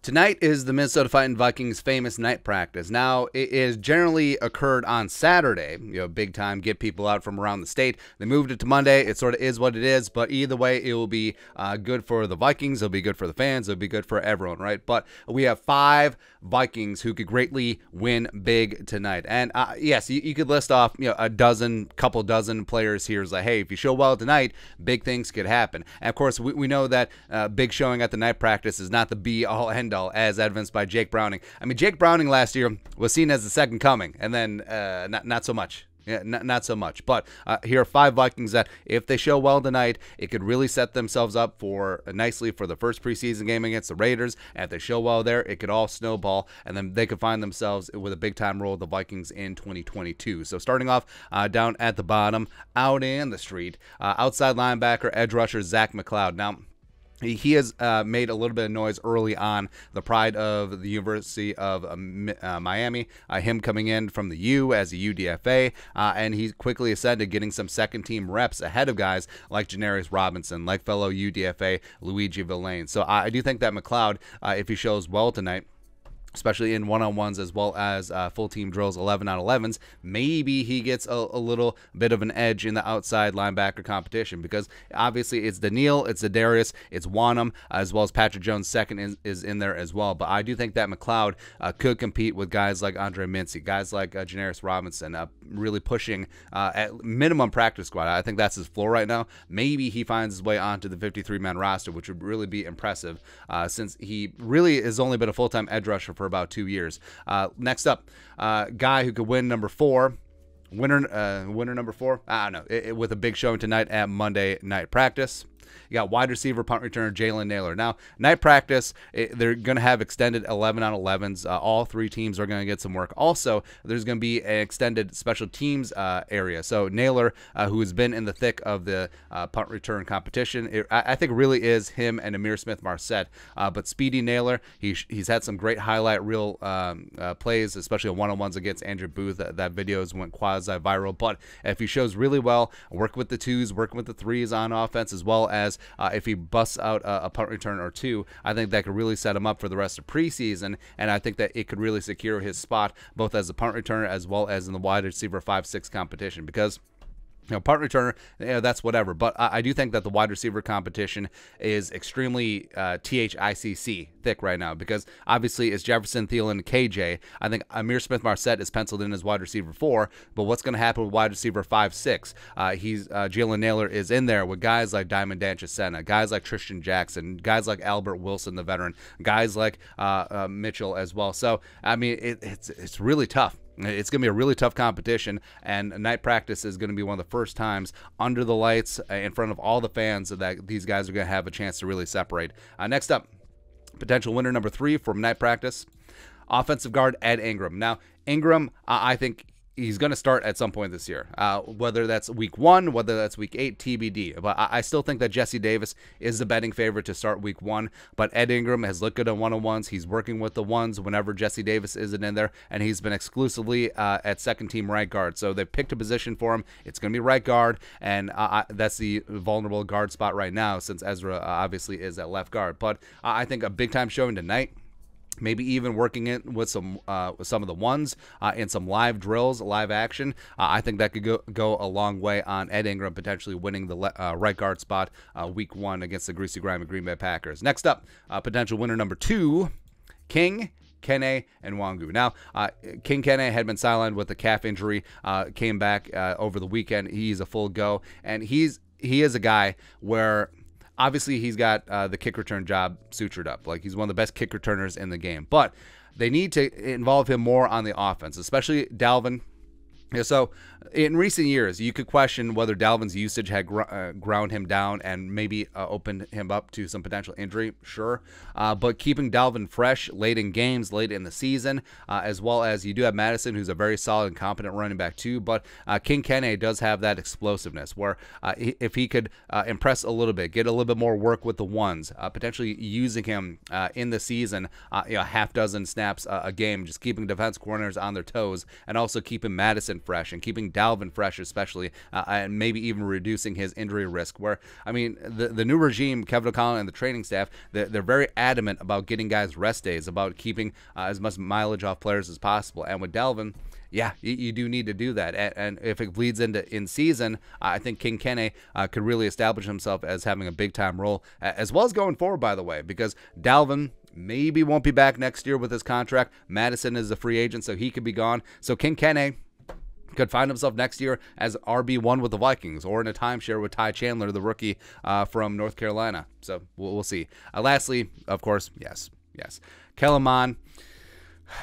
Tonight is the Minnesota Vikings' famous night practice. Now, it is generally occurred on Saturday, big time, get people out from around the state. They moved it to Monday. It sort of is what it is, but either way, it will be good for the Vikings. It'll be good for the fans. It'll be good for everyone, right? But we have 5 Vikings who could greatly win big tonight. And yes, you could list off, couple dozen players here. It's like, hey, if you show well tonight, big things could happen. And of course, we know that big showing at the night practice is not the be-all, end-all, as evidenced by Jake Browning. I mean, Jake Browning last year was seen as the second coming, and then not so much. Yeah, not so much. But here are 5 Vikings that, if they show well tonight, it could really set themselves up for nicely for the first preseason game against the Raiders. And if they show well there, it could all snowball, and then they could find themselves with a big-time role with the Vikings in 2022. So starting off down at the bottom, out in the street, outside linebacker, edge rusher, Zach McLeod. Now, he has made a little bit of noise early on, the pride of the University of Miami, him coming in from the U as a UDFA, and he quickly ascended, getting some second-team reps ahead of guys like Janarius Robinson, like fellow UDFA Luigi Villain. So I do think that McLeod, if he shows well tonight, especially in one-on-ones as well as full-team drills, 11-on-11s, maybe he gets a little bit of an edge in the outside linebacker competition, because obviously it's Daniil, it's Zadarius, it's Wanham, as well as Patrick Jones second is in there as well. But I do think that McLeod could compete with guys like Andre Mincy, guys like Janarius Robinson, really pushing at minimum practice squad. I think that's his floor right now. Maybe he finds his way onto the 53-man roster, which would really be impressive, since he really has only been a full-time edge rusher for about 2 years. Next up, guy who could win number 4. Winner number 4. I don't know. With a big showing tonight at Monday night practice. You got wide receiver, punt returner Jalen Naylor. Now, night practice, they're going to have extended 11-on-11s. All 3 teams are going to get some work. Also, there's going to be an extended special teams area. So Naylor, who has been in the thick of the punt return competition, I think really is him and Amir Smith-Marset. But Speedy Naylor, he's had some great highlight reel plays, especially on one-on-ones against Andrew Booth. That videos went quasi-viral. But if he shows really well, work with the 2s, working with the 3s on offense, as well as if he busts out a punt return or 2, I think that could really set him up for the rest of preseason, and I think that it could really secure his spot both as a punt returner as well as in the wide receiver 5-6 competition, because punt returner, that's whatever. But I do think that the wide receiver competition is extremely THICC thick right now, because obviously it's Jefferson, Thielen, KJ. I think Amir Smith-Marset is penciled in as wide receiver 4, but what's going to happen with wide receiver 5-6? Jalen Naylor is in there with guys like Diamond Danchasena, guys like Tristan Jackson, guys like Albert Wilson, the veteran, guys like Mitchell as well. So, I mean, it's really tough. It's going to be a really tough competition, and night practice is going to be one of the first times under the lights in front of all the fans that these guys are going to have a chance to really separate. Next up, potential winner number 3 from night practice, offensive guard Ed Ingram. Now, Ingram, I think he's going to start at some point this year, whether that's week 1, whether that's week 8, TBD. But I still think that Jesse Davis is the betting favorite to start week 1. But Ed Ingram has looked good on one-on-ones. He's working with the ones whenever Jesse Davis isn't in there, and he's been exclusively at second-team right guard. So they've picked a position for him. It's going to be right guard, and that's the vulnerable guard spot right now, since Ezra obviously is at left guard. But I think a big-time showing tonight, maybe even working it with some of the ones in some live drills, live action. I think that could go a long way on Ed Ingram potentially winning the right guard spot week 1 against the Greasy Grimy Green Bay Packers. Next up, potential winner number 2, King, Kene, and Wangu. Now, King Kene had been sidelined with a calf injury, came back over the weekend. He's a full go, and he is a guy where obviously he's got the kick return job sutured up. Like, he's one of the best kick returners in the game. But they need to involve him more on the offense, especially Dalvin. So in recent years, you could question whether Dalvin's usage had ground him down and maybe opened him up to some potential injury. Sure. But keeping Dalvin fresh late in games, late in the season, as well as you do have Madison, who's a very solid and competent running back too. But King Kene does have that explosiveness where if he could impress a little bit, get a little bit more work with the ones, potentially using him in the season, half dozen snaps a game, just keeping defense corners on their toes, and also keeping Madison fresh and keeping Dalvin fresh, especially, and maybe even reducing his injury risk. Where, I mean, the new regime, Kevin O'Connell and the training staff, they're very adamant about getting guys rest days, about keeping as much mileage off players as possible. And with Dalvin, yeah, you do need to do that. And if it bleeds into in season, I think King Kene could really establish himself as having a big-time role, as well as going forward, by the way, because Dalvin maybe won't be back next year with his contract. Madison is a free agent, so he could be gone. So King Kene could find himself next year as RB1 with the Vikings, or in a timeshare with Ty Chandler, the rookie from North Carolina. So we'll see. Lastly, of course, yes, Kellen Mond.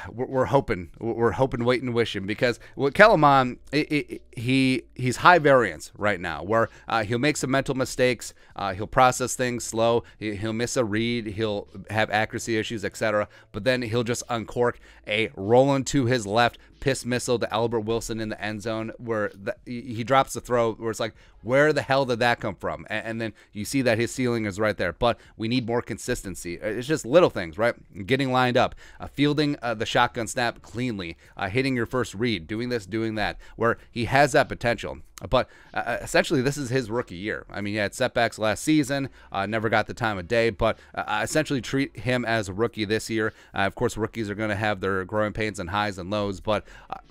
We're hoping, waiting, wishing, because with Kellen Mond, he's high variance right now, where he'll make some mental mistakes, he'll process things slow, he'll miss a read, he'll have accuracy issues, etc. But then he'll just uncork a rolling to his left piss missile to Albert Wilson in the end zone, where he drops the throw, where it's like, where the hell did that come from? And then you see that his ceiling is right there. But we need more consistency. It's just little things, right? Getting lined up, fielding the shotgun snap cleanly, hitting your first read, doing this, doing that, where he has that potential. But essentially, this is his rookie year. I mean, he had setbacks last season, never got the time of day, but essentially treat him as a rookie this year. Of course, rookies are going to have their growing pains and highs and lows, but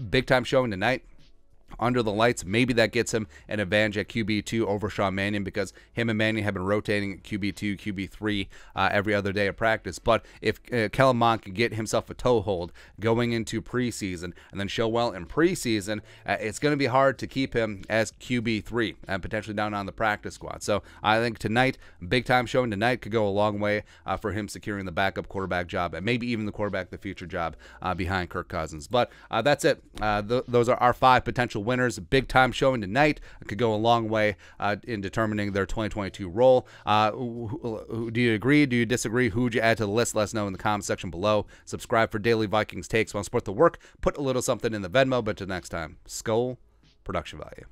big-time showing tonight. Under the lights, maybe that gets him an advantage at QB2 over Sean Mannion, because him and Mannion have been rotating at QB2, QB3 every other day of practice. But if Kellen Mond can get himself a toehold going into preseason and then show well in preseason, it's going to be hard to keep him as QB3 and potentially down on the practice squad. So I think tonight, big time showing tonight, could go a long way for him securing the backup quarterback job and maybe even the quarterback the future job behind Kirk Cousins. But that's it. Those are our 5 potential winners. Big time showing tonight could go a long way in determining their 2022 role. Do you agree? Do you disagree? Who would you add to the list? Let us know in the comments section below. Subscribe for daily Vikings takes. Want to support the work? Put a little something in the Venmo. But till next time, Skull Production Value.